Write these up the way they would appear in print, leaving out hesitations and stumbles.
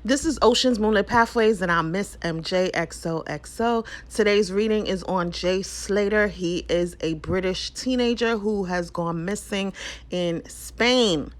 This is Ocean's Moonlit Pathways, and I'm Miss MJXOXO. Today's reading is on Jay Slater. He is a British teenager who has gone missing in Spain.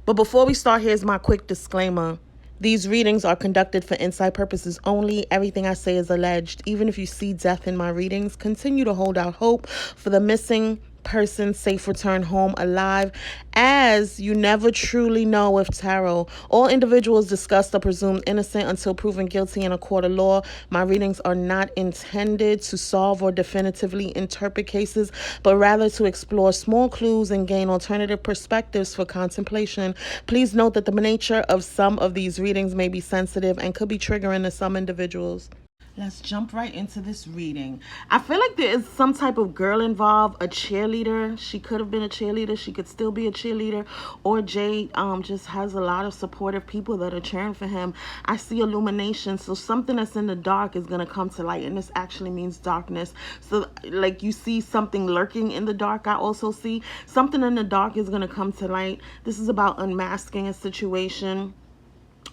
But before we start, here's my quick disclaimer. These readings are conducted for insight purposes only. Everything I say is alleged. Even if you see death in my readings, continue to hold out hope for the missing person's safe return home alive, as you never truly know with tarot. All individuals discussed are presumed innocent until proven guilty in a court of law. My readings are not intended to solve or definitively interpret cases, but rather to explore small clues and gain alternative perspectives for contemplation. Please note that the nature of some of these readings may be sensitive and could be triggering to some individuals. Let's jump right into this reading. I feel like there is some type of girl involved, a cheerleader. She could have been a cheerleader. She could still be a cheerleader. Or Jay just has a lot of supportive people that are cheering for him. I see illumination. So something that's in the dark is going to come to light. And this actually means darkness. So like you see something lurking in the dark. I also see something in the dark is going to come to light. This is about unmasking a situation.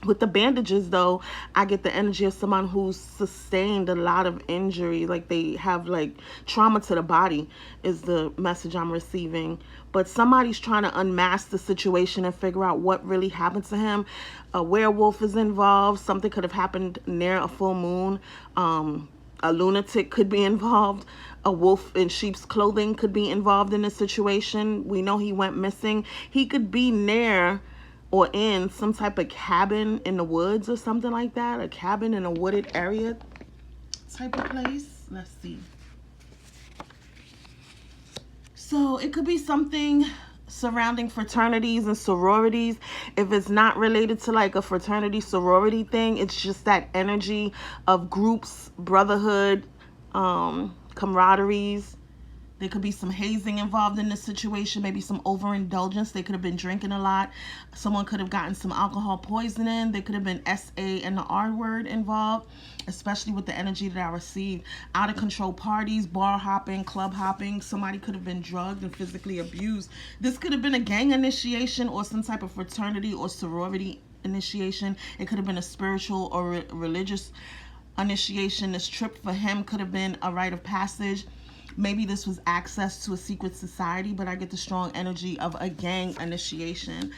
With the bandages, though, I get the energy of someone who's sustained a lot of injury, like they have like trauma to the body is the message I'm receiving. But somebody's trying to unmask the situation and figure out what really happened to him. A werewolf is involved. Something could have happened near a full moon. A lunatic could be involved. A wolf in sheep's clothing could be involved in this situation. We know he went missing. He could be near or in some type of cabin in the woods or something like that. A cabin in a wooded area type of place. Let's see. So it could be something surrounding fraternities and sororities. If it's not related to like a fraternity sorority thing, it's just that energy of groups, brotherhood, camaraderies. There could be some hazing involved in this situation, maybe some overindulgence. They could have been drinking a lot. Someone could have gotten some alcohol poisoning. There could have been SA and the R word involved, especially with the energy that I received. Out of control parties, bar hopping, club hopping. Somebody could have been drugged and physically abused. This could have been a gang initiation or some type of fraternity or sorority initiation. It could have been a spiritual or religious initiation. This trip for him could have been a rite of passage. Maybe this was access to a secret society, but I get the strong energy of a gang initiation.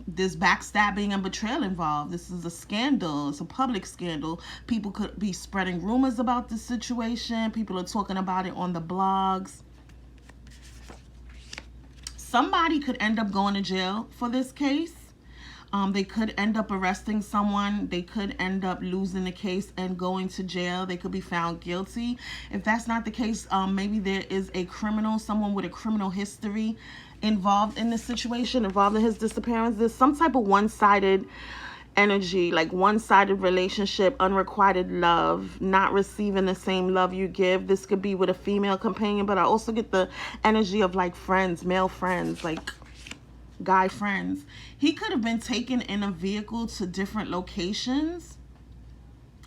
There's backstabbing and betrayal involved. This is a scandal. It's a public scandal. People could be spreading rumors about this situation. People are talking about it on the blogs. Somebody could end up going to jail for this case. They could end up arresting someone. They could end up losing the case and going to jail. They could be found guilty. If that's not the case, maybe there is a criminal, someone with a criminal history involved in this situation, involved in his disappearance. There's some type of one-sided energy, like one-sided relationship, unrequited love, not receiving the same love you give. This could be with a female companion, but I also get the energy of like friends, male friends, like guy friends. He could have been taken in a vehicle to different locations.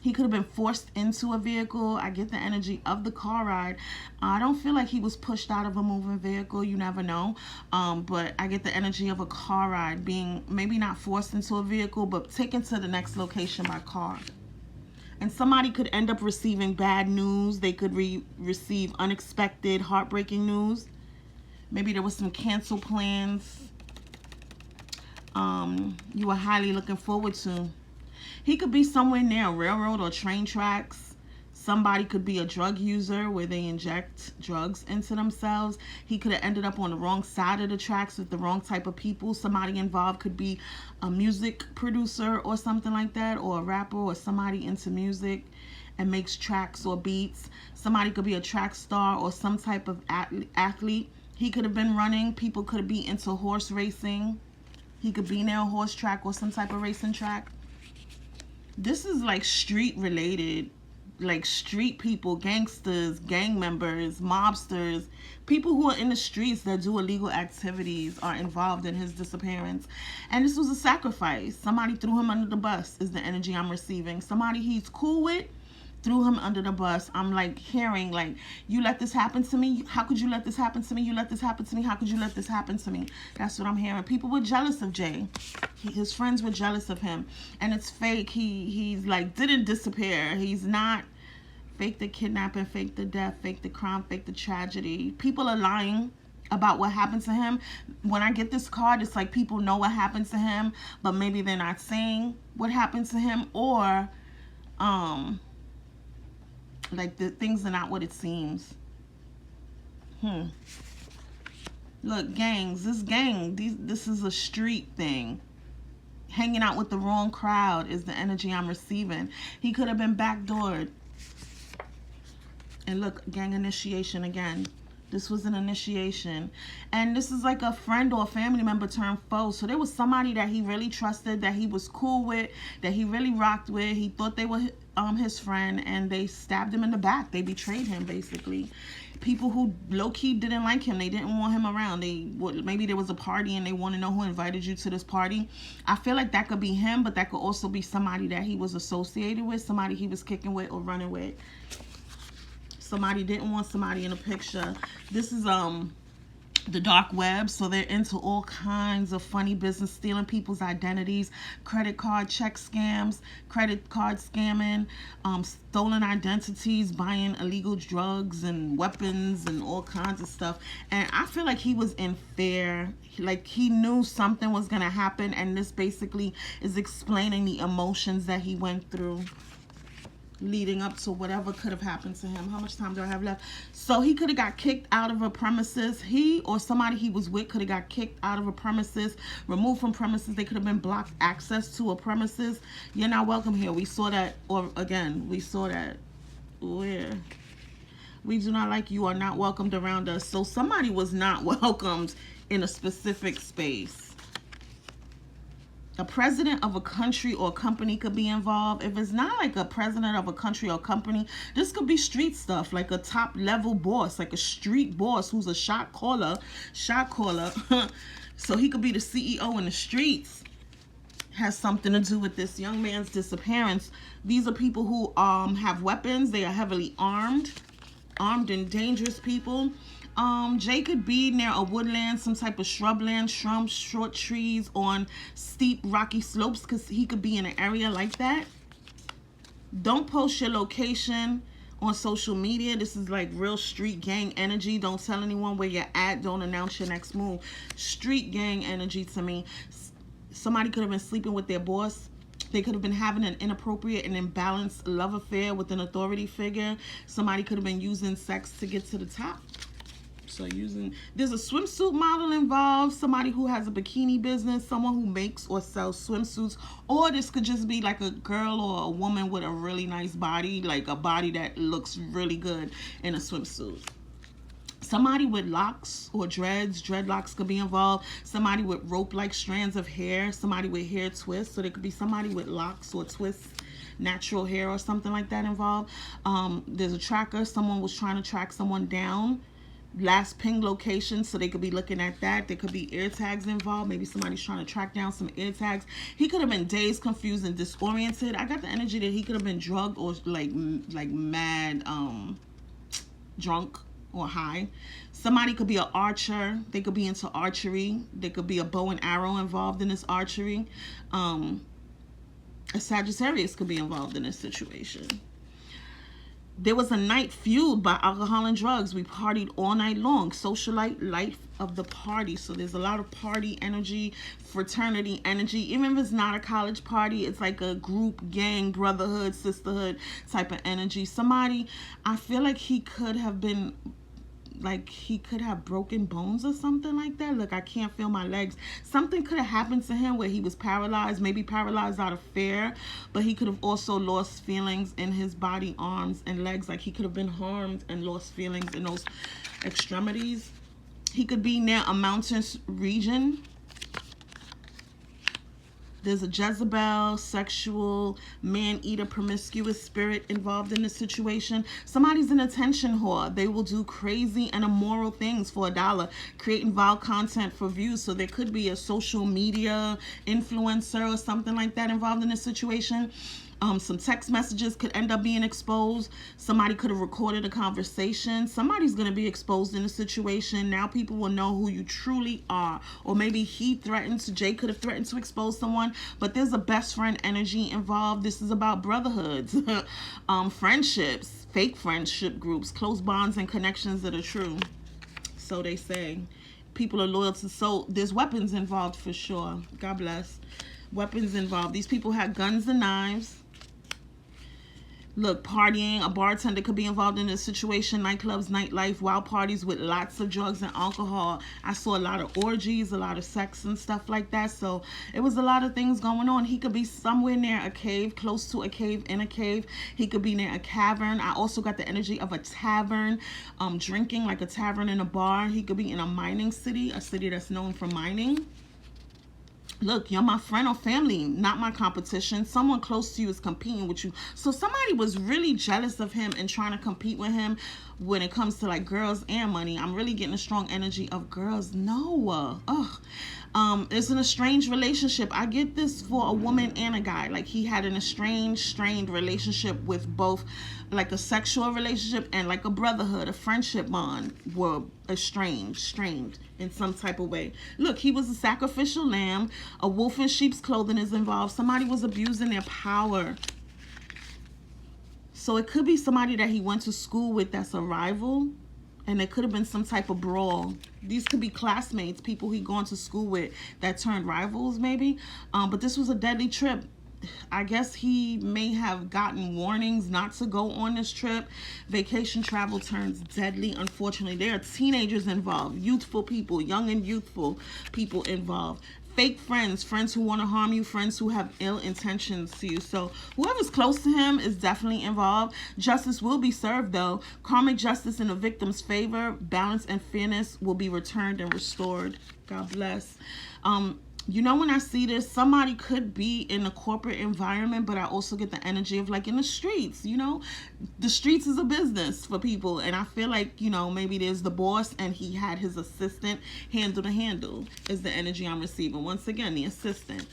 He could have been forced into a vehicle. I get the energy of the car ride. I don't feel like he was pushed out of a moving vehicle. You never know. But I get the energy of a car ride, being maybe not forced into a vehicle, but taken to the next location by car. And somebody could end up receiving bad news. They could receive unexpected, heartbreaking news. Maybe there was some cancel plans you were highly looking forward to. He could be somewhere near a railroad or train tracks. Somebody could be a drug user where they inject drugs into themselves. He could have ended up on the wrong side of the tracks with the wrong type of people. Somebody involved could be a music producer or something like that, or a rapper or somebody into music and makes tracks or beats. Somebody could be a track star or some type of athlete. He could have been running. People could be into horse racing. He could be near a horse track or some type of racing track. This is like street related, like street people, gangsters, gang members, mobsters, people who are in the streets that do illegal activities are involved in his disappearance. And this was a sacrifice. Somebody threw him under the bus is the energy I'm receiving. Somebody he's cool with threw him under the bus. I'm like hearing like, you let this happen to me? How could you let this happen to me? You let this happen to me? How could you let this happen to me? That's what I'm hearing. People were jealous of Jay. His friends were jealous of him. And it's fake. He's like didn't disappear. He's not fake the kidnapping, fake the death, fake the crime, fake the tragedy. People are lying about what happened to him. When I get this card, it's like people know what happened to him, but maybe they're not saying what happened to him, or like the things are not what it seems. Look, gangs. This is a street thing. Hanging out with the wrong crowd is the energy I'm receiving. He could have been backdoored. And look, gang initiation again. This was an initiation. And this is like a friend or a family member turned foe. So there was somebody that he really trusted, that he was cool with, that he really rocked with. He thought they were his friend, and they stabbed him in the back. They betrayed him, basically. People who low-key didn't like him. They didn't want him around. Maybe there was a party and they want to know who invited you to this party. I feel like that could be him, but that could also be somebody that he was associated with, somebody he was kicking with or running with. Somebody didn't want somebody in a picture. This is the dark web, so they're into all kinds of funny business, stealing people's identities, credit card check scams, credit card scamming, stolen identities, buying illegal drugs and weapons and all kinds of stuff. And I feel like he was in fear, like he knew something was gonna happen, and this basically is explaining the emotions that he went through leading up to whatever could have happened to him. How much time do I have left? So he could have got kicked out of a premises. He or somebody he was with could have got kicked out of a premises, removed from premises. They could have been blocked access to a premises. You're not welcome here. We saw that, or again, we saw that where we do not like you, are not welcomed around us. So somebody was not welcomed in a specific space. A president of a country or company could be involved. If it's not like a president of a country or company, this could be street stuff, like a top level boss, like a street boss who's a shot caller. So he could be the CEO in the streets. Has something to do with this young man's disappearance. These are people who have weapons. They are heavily armed and dangerous people. Jay could be near a woodland, some type of shrubland, short trees on steep rocky slopes, because he could be in an area like that. Don't post your location on social media. This is like real street gang energy. Don't tell anyone where you're at. Don't announce your next move. Street gang energy to me. Somebody could have been sleeping with their boss. They could have been having an inappropriate and imbalanced love affair with an authority figure. Somebody could have been using sex to get to the top. So there's a swimsuit model involved, somebody who has a bikini business, someone who makes or sells swimsuits, or this could just be like a girl or a woman with a really nice body, like a body that looks really good in a swimsuit. Somebody with locks or dreadlocks could be involved. Somebody with rope-like strands of hair, somebody with hair twists. So there could be somebody with locks or twists, natural hair or something like that involved. There's a tracker. Someone was trying to track someone down. Last ping location, so they could be looking at that. There could be ear tags involved. Maybe somebody's trying to track down some ear tags. He could have been dazed, confused, and disoriented. I got the energy that he could have been drugged or like mad drunk or high. Somebody could be an archer. They could be into archery. There could be a bow and arrow involved in this archery. A Sagittarius could be involved in this situation. There was a night fueled by alcohol and drugs. We partied all night long. Socialite life of the party. So there's a lot of party energy, fraternity energy. Even if it's not a college party, it's like a group, gang, brotherhood, sisterhood type of energy. Somebody, I feel like he could have been, like he could have broken bones or something like that. Look, I can't feel my legs. Something could have happened to him where he was paralyzed, maybe paralyzed out of fear, but he could have also lost feelings in his body, arms and legs. Like he could have been harmed and lost feelings in those extremities. He could be near a mountainous region. There's a Jezebel, sexual, man-eater, promiscuous spirit involved in this situation. Somebody's an attention whore. They will do crazy and immoral things for $1, creating vile content for views. So there could be a social media influencer or something like that involved in this situation. Some text messages could end up being exposed. Somebody could have recorded a conversation. Somebody's going to be exposed in a situation. Now people will know who you truly are. Or maybe Jay could have threatened to expose someone, but there's a best friend energy involved. This is about brotherhoods, friendships, fake friendship groups, close bonds and connections that are true. So they say. People are loyal to, so there's weapons involved for sure. God bless. Weapons involved. These people had guns and knives. Look, partying, a bartender could be involved in this situation, nightclubs, nightlife, wild parties with lots of drugs and alcohol. I saw a lot of orgies, a lot of sex and stuff like that. So it was a lot of things going on. He could be somewhere near a cave, close to a cave, in a cave. He could be near a cavern. I also got the energy of a tavern, drinking, like a tavern in a bar. He could be in a mining city, a city that's known for mining. Look, you're my friend or family, not my competition. Someone close to you is competing with you. So somebody was really jealous of him and trying to compete with him when it comes to like girls and money. I'm really getting a strong energy of girls. No. It's an estranged relationship. I get this for a woman and a guy. Like he had an strained relationship with both, like a sexual relationship and like a brotherhood, a friendship bond were strained in some type of way. Look, he was a sacrificial lamb. A wolf in sheep's clothing is involved. Somebody was abusing their power. So it could be somebody that he went to school with that's a rival. And it could have been some type of brawl. These could be classmates, people he gone to school with that turned rivals maybe. But this was a deadly trip. I guess he may have gotten warnings not to go on this trip. Vacation travel turns deadly. Unfortunately, there are teenagers involved, youthful people, young and youthful people involved. Fake friends, friends who want to harm you, friends who have ill intentions to you. So whoever's close to him is definitely involved. Justice will be served though. Karmic justice in the victim's favor. Balance and fairness will be returned and restored. God bless. You know, when I see this, somebody could be in a corporate environment, but I also get the energy of like in the streets, you know, the streets is a business for people. And I feel like, you know, maybe there's the boss and he had his assistant handle the handle is the energy I'm receiving. Once again, the assistant.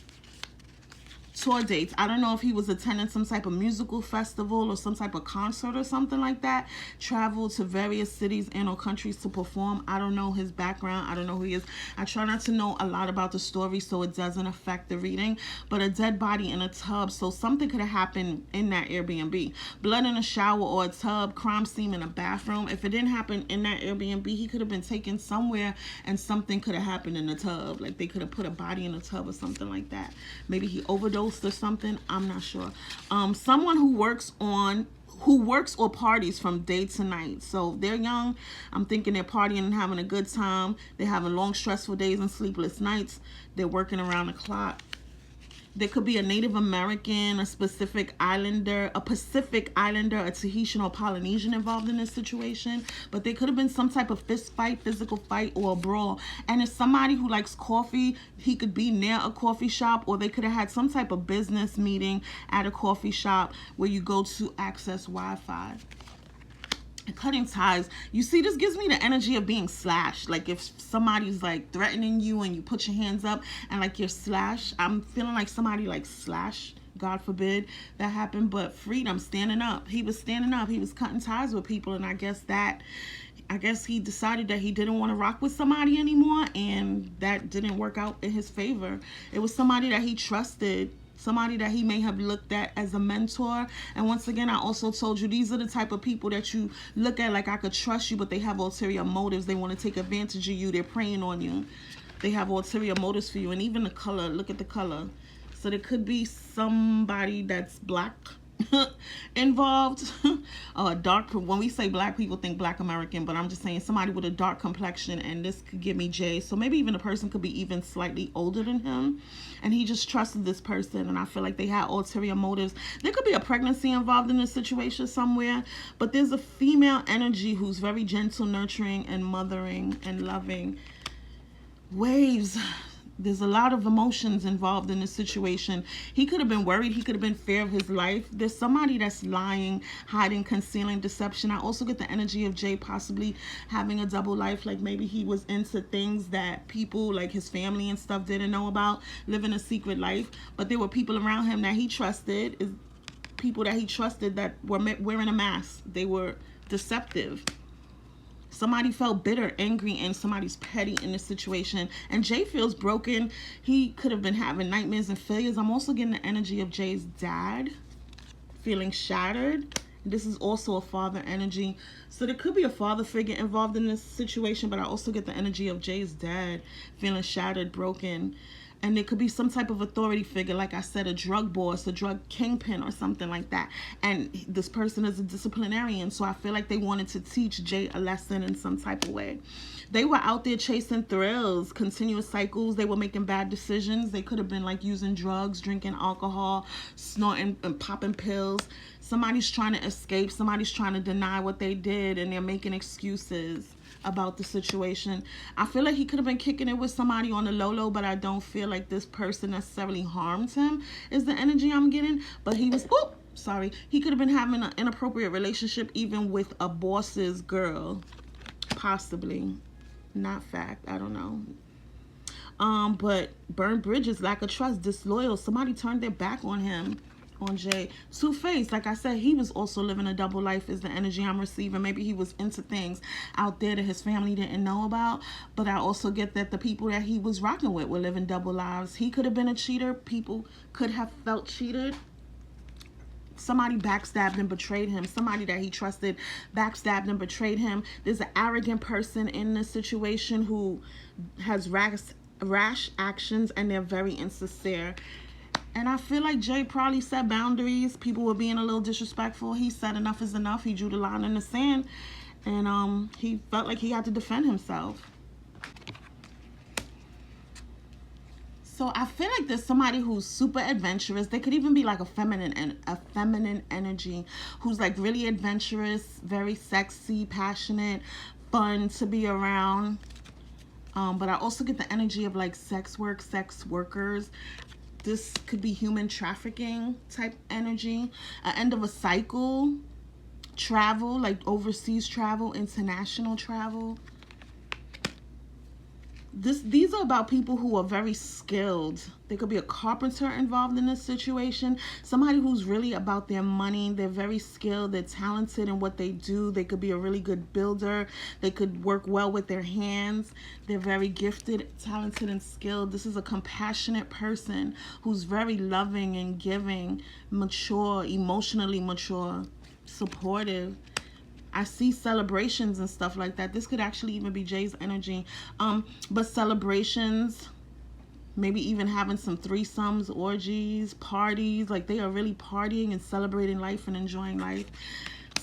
Tour dates. I don't know if he was attending some type of musical festival or some type of concert or something like that. Traveled to various cities and or countries to perform. I don't know his background. I don't know who he is. I try not to know a lot about the story so it doesn't affect the reading. But a dead body in a tub. So something could have happened in that Airbnb. Blood in a shower or a tub. Crime scene in a bathroom. If it didn't happen in that Airbnb, he could have been taken somewhere and something could have happened in the tub. Like they could have put a body in a tub or something like that. Maybe he overdosed or something. I'm not sure. Someone who works or parties from day to night. So they're young. I'm thinking they're partying and having a good time. They're having long, stressful days and sleepless nights. They're working around the clock. There could be a Native American, a Pacific Islander, a Tahitian or Polynesian involved in this situation. But there could have been some type of fist fight, physical fight, or a brawl. And if somebody who likes coffee, he could be near a coffee shop, or they could have had some type of business meeting at a coffee shop where you go to access Wi-Fi. Cutting ties. You see, this gives me the energy of being slashed. Like if somebody's like threatening you and you put your hands up and like you're slashed, I'm feeling like somebody like slashed. God forbid that happened, but freedom, standing up. He was standing up. He was cutting ties with people, and I guess he decided that he didn't want to rock with somebody anymore, and that didn't work out in his favor. It was somebody that he trusted, somebody that he may have looked at as a mentor. And once again, I also told you, these are the type of people that you look at like, I could trust you, but they have ulterior motives. They want to take advantage of you. They're preying on you. They have ulterior motives for you. And even the color, look at the color. So there could be somebody that's black involved. Dark. When we say black, people think black American, but I'm just saying somebody with a dark complexion, and this could give me Jay. So maybe even a person could be even slightly older than him, and he just trusted this person, and I feel like they had ulterior motives. There could be a pregnancy involved in this situation somewhere, but there's a female energy who's very gentle, nurturing, and mothering and loving. Waves. There's a lot of emotions involved in this situation. He could have been worried. He could have been fear of his life. There's somebody that's lying, hiding, concealing, deception. I also get the energy of Jay possibly having a double life. Like maybe he was into things that people like his family and stuff didn't know about, living a secret life. But there were people around him that he trusted. people that he trusted that were wearing a mask. They were deceptive. Somebody felt bitter, angry, and somebody's petty in this situation. And Jay feels broken. He could have been having nightmares and failures. I'm also getting the energy of Jay's dad feeling shattered. This is also a father energy. So there could be a father figure involved in this situation, but I also get the energy of Jay's dad feeling shattered, broken. And there could be some type of authority figure, like I said, a drug boss, a drug kingpin or something like that. And this person is a disciplinarian, so I feel like they wanted to teach Jay a lesson in some type of way. They were out there chasing thrills, continuous cycles. They were making bad decisions. They could have been like using drugs, drinking alcohol, snorting and popping pills. Somebody's trying to escape. Somebody's trying to deny what they did, and they're making excuses about the situation. I feel like he could have been kicking it with somebody on the low, but I don't feel like this person necessarily harmed him, is the energy I'm getting. But he was, he could have been having an inappropriate relationship even with a boss's girl. Possibly. Not fact. I don't know. But burned bridges, lack of trust, disloyal. Somebody turned their back on him. On Jay. Two-faced, like I said, he was also living a double life is the energy I'm receiving. Maybe he was into things out there that his family didn't know about, but I also get that the people that he was rocking with were living double lives. He could have been a cheater. People could have felt cheated. Somebody backstabbed and betrayed him. Somebody that he trusted backstabbed and betrayed him. There's an arrogant person in this situation who has rash actions, and they're very insincere. And I feel like Jay probably set boundaries. People were being a little disrespectful. He said enough is enough. He drew the line in the sand. And he felt like he had to defend himself. So I feel like there's somebody who's super adventurous. They could even be like a feminine energy who's like really adventurous, very sexy, passionate, fun to be around. But I also get the energy of like sex workers. This could be human trafficking type energy, an end of a cycle, travel, like overseas travel, international travel. These are about people who are very skilled. There could be a carpenter involved in this situation. Somebody who's really about their money. They're very skilled. They're talented in what they do. They could be a really good builder. They could work well with their hands. They're very gifted, talented, and skilled. This is a compassionate person who's very loving and giving, mature, emotionally mature, supportive. I see celebrations and stuff like that. This could actually even be Jay's energy. But celebrations, maybe even having some threesomes, orgies, parties. Like they are really partying and celebrating life and enjoying life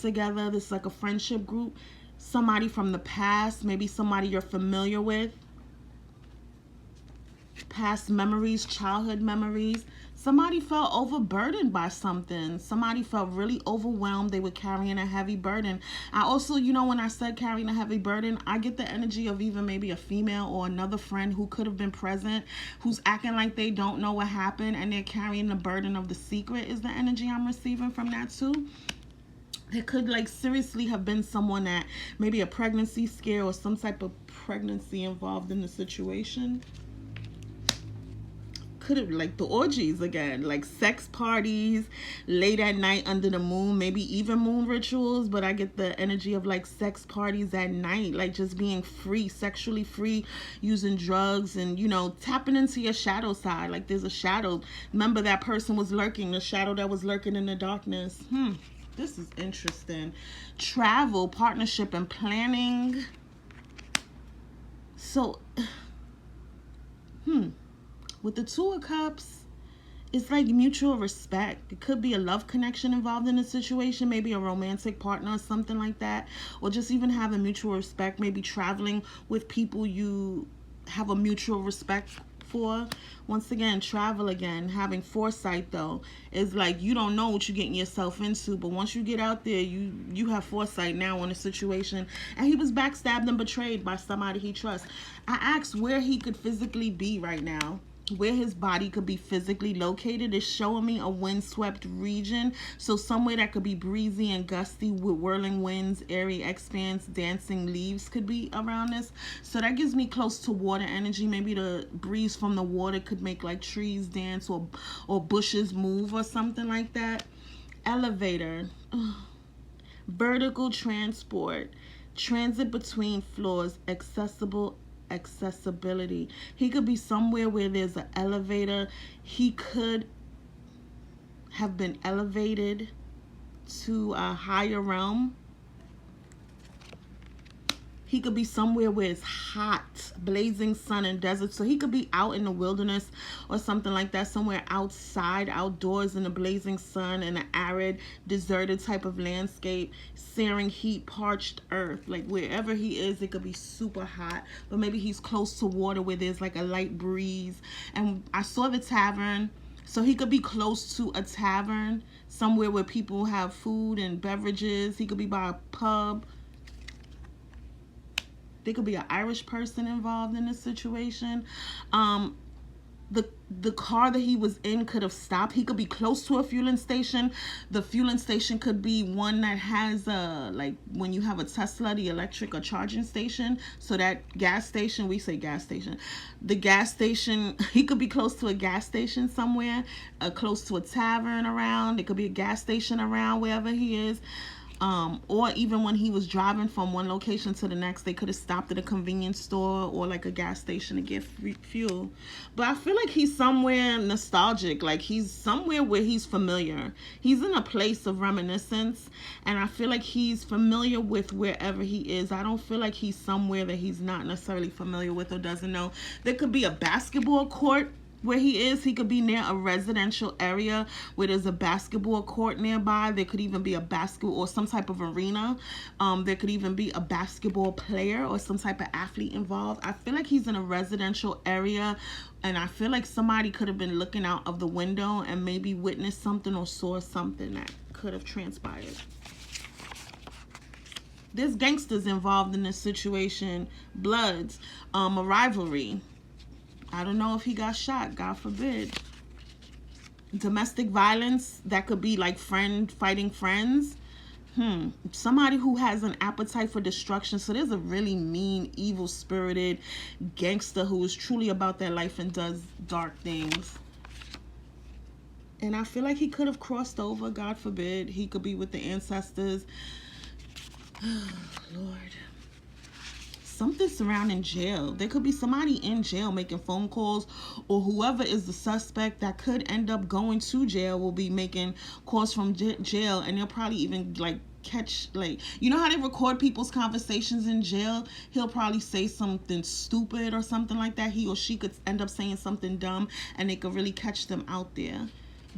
together. This is like a friendship group. Somebody from the past, maybe somebody you're familiar with. Past memories, childhood memories. Somebody felt overburdened by something. Somebody felt really overwhelmed. They were carrying a heavy burden. I also, when I said carrying a heavy burden, I get the energy of even maybe a female or another friend who could have been present, who's acting like they don't know what happened, and they're carrying the burden of the secret is the energy I'm receiving from that too. It could like seriously have been someone that maybe a pregnancy scare or some type of pregnancy involved in the situation. Could have like the orgies again, like sex parties late at night under the moon, maybe even moon rituals. But I get the energy of like sex parties at night, like just being free, sexually free, using drugs and tapping into your shadow side. Like there's a shadow. Remember that person was lurking, the shadow that was lurking in the darkness. This is interesting. Travel, partnership, and planning. So with the Two of Cups, it's like mutual respect. It could be a love connection involved in a situation, maybe a romantic partner or something like that, or just even having mutual respect, maybe traveling with people you have a mutual respect for. Once again, travel again. Having foresight though is like you don't know what you're getting yourself into, but once you get out there, you have foresight now on a situation. And he was backstabbed and betrayed by somebody he trusts. I asked where he could physically be right now. Where his body could be physically located is showing me a windswept region. So somewhere that could be breezy and gusty with whirling winds, airy expanse, dancing leaves could be around this. So that gives me close to water energy. Maybe the breeze from the water could make like trees dance or bushes move or something like that. elevator, vertical transport, transit between floors, accessibility. He could be somewhere where there's an elevator. He could have been elevated to a higher realm. He could be somewhere where it's hot, blazing sun and desert. So he could be out in the wilderness or something like that, somewhere outside, outdoors in the blazing sun in an arid, deserted type of landscape, searing heat, parched earth. Like wherever he is, it could be super hot. But maybe he's close to water where there's like a light breeze. And I saw the tavern. So he could be close to a tavern, somewhere where people have food and beverages. He could be by a pub. There could be an Irish person involved in this situation. The car that he was in could have stopped. He could be close to a fueling station. The fueling station could be one that has like when you have a Tesla, the electric or charging station. So that gas station, we say gas station. The gas station, he could be close to a gas station somewhere, close to a tavern around. There could be a gas station around wherever he is. Or even when he was driving from one location to the next, they could have stopped at a convenience store or like a gas station to get fuel. But I feel like he's somewhere nostalgic, like he's somewhere where he's familiar. He's in a place of reminiscence, and I feel like he's familiar with wherever he is. I don't feel like he's somewhere that he's not necessarily familiar with or doesn't know. There could be a basketball court where he is. He could be near a residential area where there's a basketball court nearby. There could even be a basketball or some type of arena. There could even be a basketball player or some type of athlete involved. I feel like he's in a residential area, and I feel like somebody could have been looking out of the window and maybe witnessed something or saw something that could have transpired. There's gangsters involved in this situation, bloods, a rivalry. I don't know if he got shot, God forbid. Domestic violence, that could be like friend fighting friends. Somebody who has an appetite for destruction. So there's a really mean, evil-spirited gangster who is truly about their life and does dark things. And I feel like he could have crossed over, God forbid. He could be with the ancestors. Oh, Lord. Something surrounding jail. There could be somebody in jail making phone calls, or whoever is the suspect that could end up going to jail will be making calls from jail, and they'll probably even like catch, like, you know how they record people's conversations in jail? He'll probably say something stupid or something like that. He or she could end up saying something dumb, and they could really catch them out there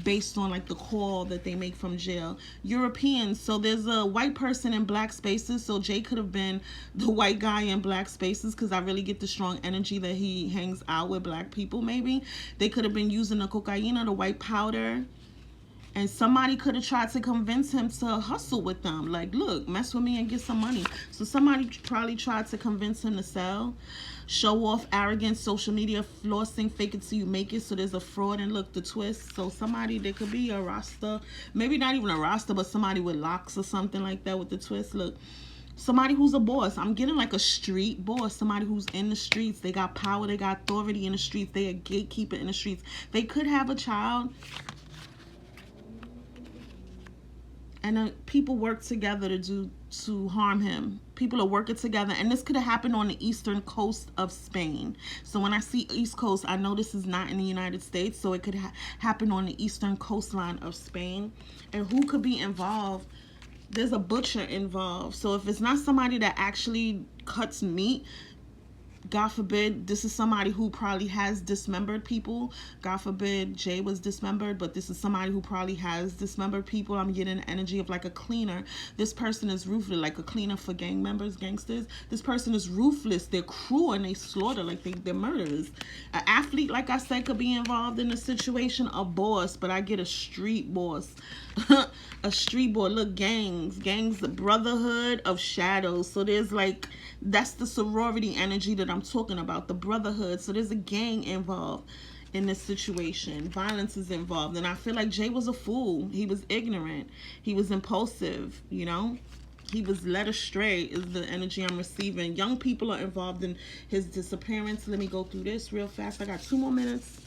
based on like the call that they make from jail. Europeans, so there's a white person in black spaces, so Jay could have been the white guy in black spaces, because I really get the strong energy that he hangs out with black people. Maybe they could have been using the cocaine or the white powder, and somebody could have tried to convince him to hustle with them, like, look, mess with me and get some money. So somebody probably tried to convince him to sell. Show off, arrogance, social media, flossing, fake it till you make it. So there's a fraud, and look, the twist. So somebody, there could be a Rasta, maybe not even a Rasta, but somebody with locks or something like that with the twist. Look, somebody who's a boss. I'm getting like a street boss, somebody who's in the streets. They got power, they got authority in the streets. They a gatekeeper in the streets. They could have a child, and people work together to harm him. People are working together, and this could have happened on the eastern coast of Spain. So when I see East Coast, I know this is not in the United States, so it could happen on the eastern coastline of Spain. And who could be involved? There's a butcher involved. So if it's not somebody that actually cuts meat, God forbid, this is somebody who probably has dismembered people. God forbid Jay was dismembered, but this is somebody who probably has dismembered people. I'm getting the energy of like a cleaner. This person is ruthless, like a cleaner for gang members, gangsters. This person is ruthless. They're cruel and they slaughter, like they're murderers. An athlete, like I said, could be involved in the situation. A boss, but I get a street boss. A street boy. Look, gangs, the brotherhood of shadows. So there's like, that's the sorority energy that I'm talking about, the brotherhood. So there's a gang involved in this situation. Violence is involved, and I feel like Jay was a fool. He was ignorant. He was impulsive, you know. He was led astray is the energy I'm receiving. Young people are involved in his disappearance. Let me go through this real fast. I got 2 more minutes.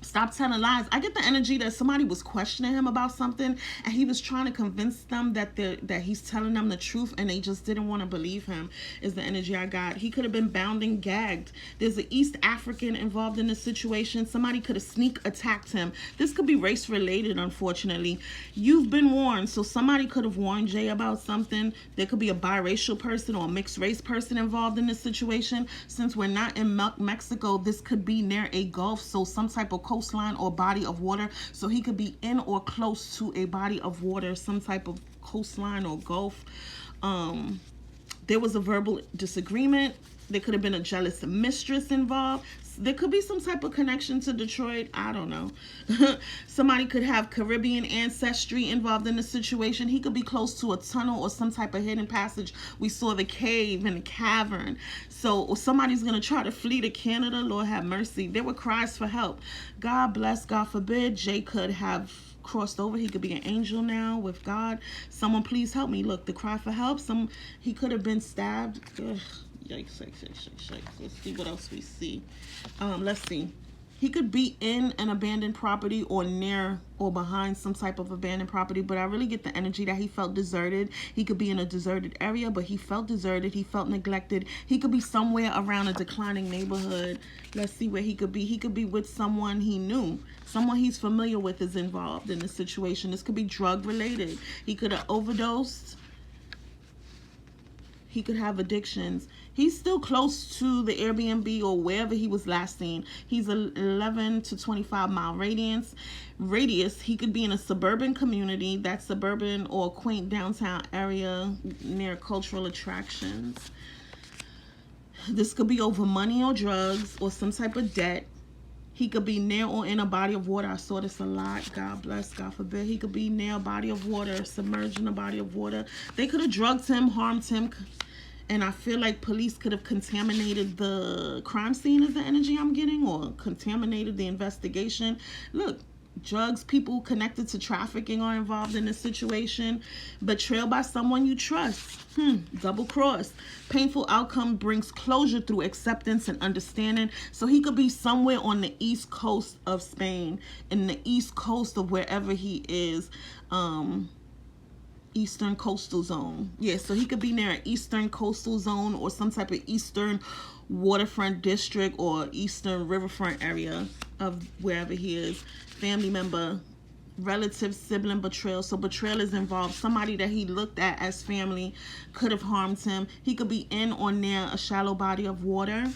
Stop telling lies. I get the energy that somebody was questioning him about something, and he was trying to convince them that he's telling them the truth, and they just didn't want to believe him. Is the energy I got. He could have been bound and gagged. There's an East African involved in this situation. Somebody could have sneak attacked him. This could be race related, unfortunately. You've been warned. So somebody could have warned Jay about something. There could be a biracial person or a mixed race person involved in this situation. Since we're not in Mexico, this could be near a Gulf, so some type of coastline or body of water. So he could be in or close to a body of water, some type of coastline or Gulf. There was a verbal disagreement. There could have been a jealous mistress involved. There could be some type of connection to Detroit. I don't know. Somebody could have Caribbean ancestry involved in the situation. He could be close to a tunnel or some type of hidden passage. We saw the cave and the cavern. So somebody's going to try to flee to Canada. Lord have mercy. There were cries for help. God bless, God forbid. Jay could have crossed over. He could be an angel now with God. Someone please help me. Look, the cry for help. He could have been stabbed. Ugh. Yikes, yikes, yikes, yikes, yikes. Let's see what else we see. Let's see. He could be in an abandoned property or near or behind some type of abandoned property, but I really get the energy that he felt deserted. He could be in a deserted area, but he felt deserted. He felt neglected. He could be somewhere around a declining neighborhood. Let's see where he could be. He could be with someone he knew. Someone he's familiar with is involved in this situation. This could be drug related. He could have overdosed. He could have addictions. He's still close to the Airbnb or wherever he was last seen. He's 11 to 25 mile radius. He could be in a suburban community, that suburban or quaint downtown area near cultural attractions. This could be over money or drugs or some type of debt. He could be near or in a body of water. I saw this a lot. God bless, God forbid. He could be near a body of water, submerged in a body of water. They could have drugged him, harmed him. And I feel like police could have contaminated the crime scene is the energy I'm getting, or contaminated the investigation. Look, drugs, people connected to trafficking are involved in this situation. Betrayal by someone you trust. Double cross. Painful outcome brings closure through acceptance and understanding. So he could be somewhere on the east coast of Spain, in the east coast of wherever he is. Eastern coastal zone. Yeah, so he could be near an eastern coastal zone or some type of eastern waterfront district or eastern riverfront area of wherever he is. Family member, relative, sibling betrayal. So betrayal is involved. Somebody that he looked at as family could have harmed him. He could be in or near a shallow body of water.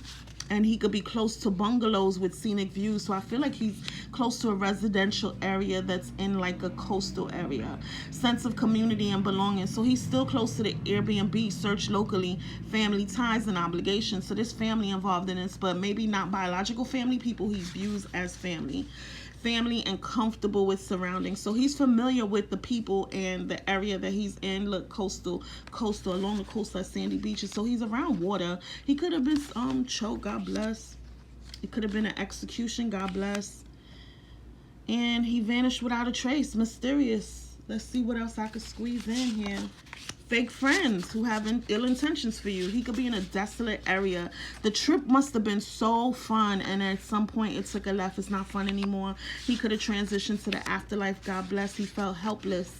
And he could be close to bungalows with scenic views. So I feel like he's close to a residential area that's in like a coastal area. Sense of community and belonging. So he's still close to the Airbnb. Search locally. Family ties and obligations. So there's family involved in this, but maybe not biological family. People he views as family. Family and comfortable with surroundings. So he's familiar with the people and the area that he's in. Look, coastal along the coast are sandy beaches. So he's around water. He could have been choked, God bless. It could have been an execution, God bless. And he vanished without a trace. Mysterious. Let's see what else I could squeeze in here. Fake friends who have ill intentions for you. He could be in a desolate area. The trip must have been so fun, and at some point it took a left. It's not fun anymore. He could have transitioned to the afterlife. God bless. He felt helpless.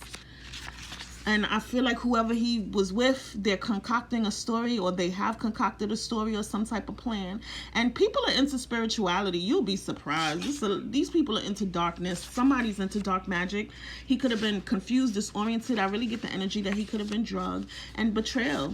And I feel like whoever he was with, they're concocting a story, or they have concocted a story or some type of plan. And people are into spirituality. You'll be surprised. These people are into darkness. Somebody's into dark magic. He could have been confused, disoriented. I really get the energy that he could have been drugged. And betrayal.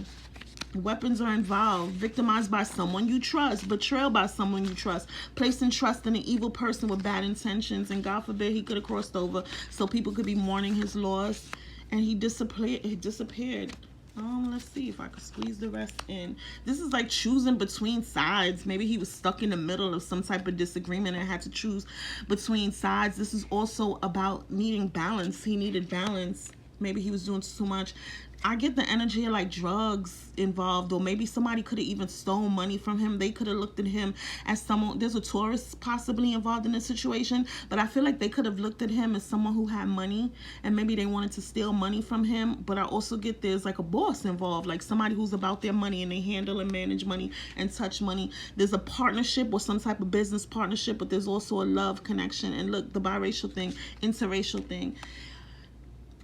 Weapons are involved. Victimized by someone you trust. Betrayal by someone you trust. Placing trust in an evil person with bad intentions. And God forbid he could have crossed over. So people could be mourning his loss. And he disappeared. Let's see if I could squeeze the rest in. This is like choosing between sides. Maybe he was stuck in the middle of some type of disagreement and had to choose between sides. This is also about needing balance. He needed balance. Maybe he was doing too much. I get the energy of like drugs involved, or maybe somebody could have even stolen money from him. They could have looked at him as someone, there's a tourist possibly involved in this situation, but I feel like they could have looked at him as someone who had money, and maybe they wanted to steal money from him. But I also get there's like a boss involved, like somebody who's about their money and they handle and manage money and touch money. There's a partnership or some type of business partnership, but there's also a love connection. And look, the biracial thing, interracial thing.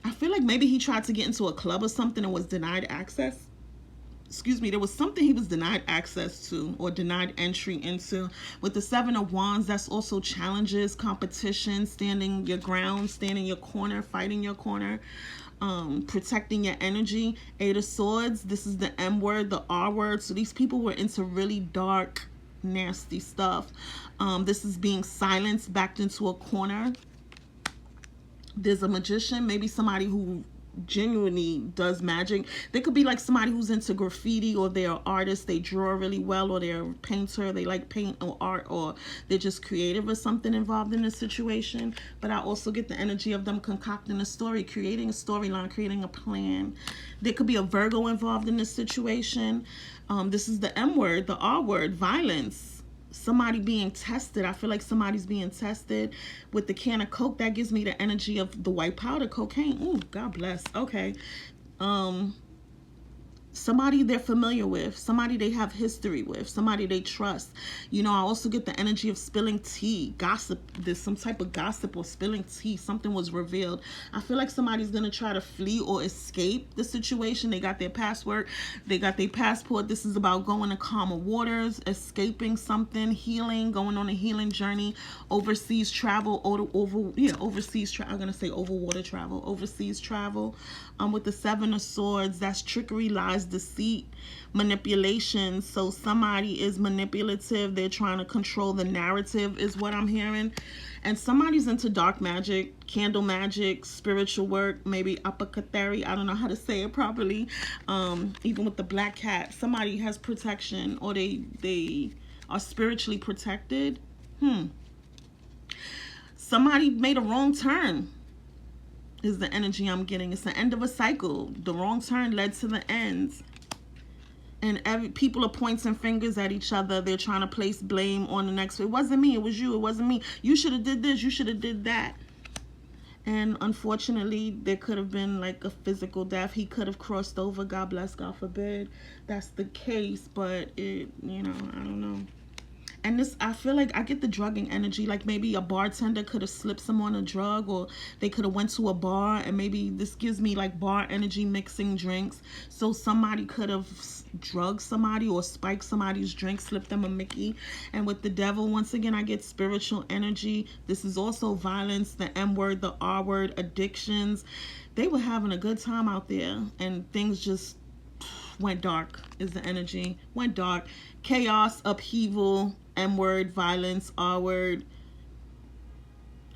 I feel like maybe he tried to get into a club or something and was denied access. Excuse me, there was something he was denied access to or denied entry into. With the Seven of Wands, that's also challenges, competition, standing your ground, standing your corner, fighting your corner, protecting your energy. Eight of Swords, this is the M word, the R word. So these people were into really dark, nasty stuff. This is being silenced, backed into a corner. There's a magician, maybe somebody who genuinely does magic. They could be like somebody who's into graffiti, or they're an artist, they draw really well, or they're a painter, they like paint or art, or they're just creative or something involved in this situation. But I also get the energy of them concocting a story, creating a storyline, creating a plan. There could be a Virgo involved in this situation. This is the M word, the R word, violence. Somebody being tested. I feel like somebody's being tested. With the can of Coke, that gives me the energy of the white powder, cocaine. Ooh, God bless. Okay. Somebody they're familiar with, somebody they have history with, somebody they trust. You know, I also get the energy of spilling tea, gossip. There's some type of gossip or spilling tea. Something was revealed. I feel like somebody's going to try to flee or escape the situation. They got their password. They got their passport. This is about going to calmer waters, escaping something, healing, going on a healing journey, overseas travel, overseas travel. I'm going to say over water travel, overseas travel. With the Seven of Swords, that's trickery, lies, deceit, manipulation. So somebody is manipulative. They're trying to control the narrative is what I'm hearing. And somebody's into dark magic, candle magic, spiritual work, maybe apothecary. I don't know how to say it properly. Even with the black cat, somebody has protection, or they are spiritually protected. Somebody made a wrong turn is the energy I'm getting. It's the end of a cycle. The wrong turn led to the end. And people are pointing fingers at each other. They're trying to place blame on the next. It wasn't me. It was you. It wasn't me. You should have did this. You should have did that. And unfortunately, there could have been like a physical death. He could have crossed over. God bless, God forbid. That's the case. But it, you know, I don't know. And this, I feel like I get the drugging energy. Like maybe a bartender could have slipped someone a drug, or they could have went to a bar, and maybe this gives me like bar energy, mixing drinks. So somebody could have drugged somebody or spiked somebody's drink, slipped them a Mickey. And with the Devil, once again, I get spiritual energy. This is also violence, the M word, the R word, addictions. They were having a good time out there, and things just went dark is the energy. Went dark. Chaos, upheaval, M word, violence, R word.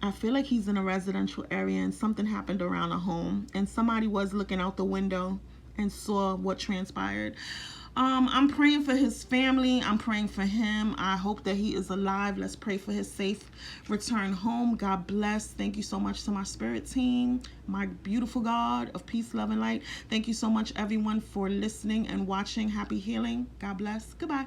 I feel like he's in a residential area and something happened around a home, and somebody was looking out the window and saw what transpired. I'm praying for his family. I'm praying for him. I hope that he is alive. Let's pray for his safe return home. God bless. Thank you so much to my spirit team, my beautiful God of peace, love, and light. Thank you so much, everyone, for listening and watching. Happy healing. God bless. Goodbye.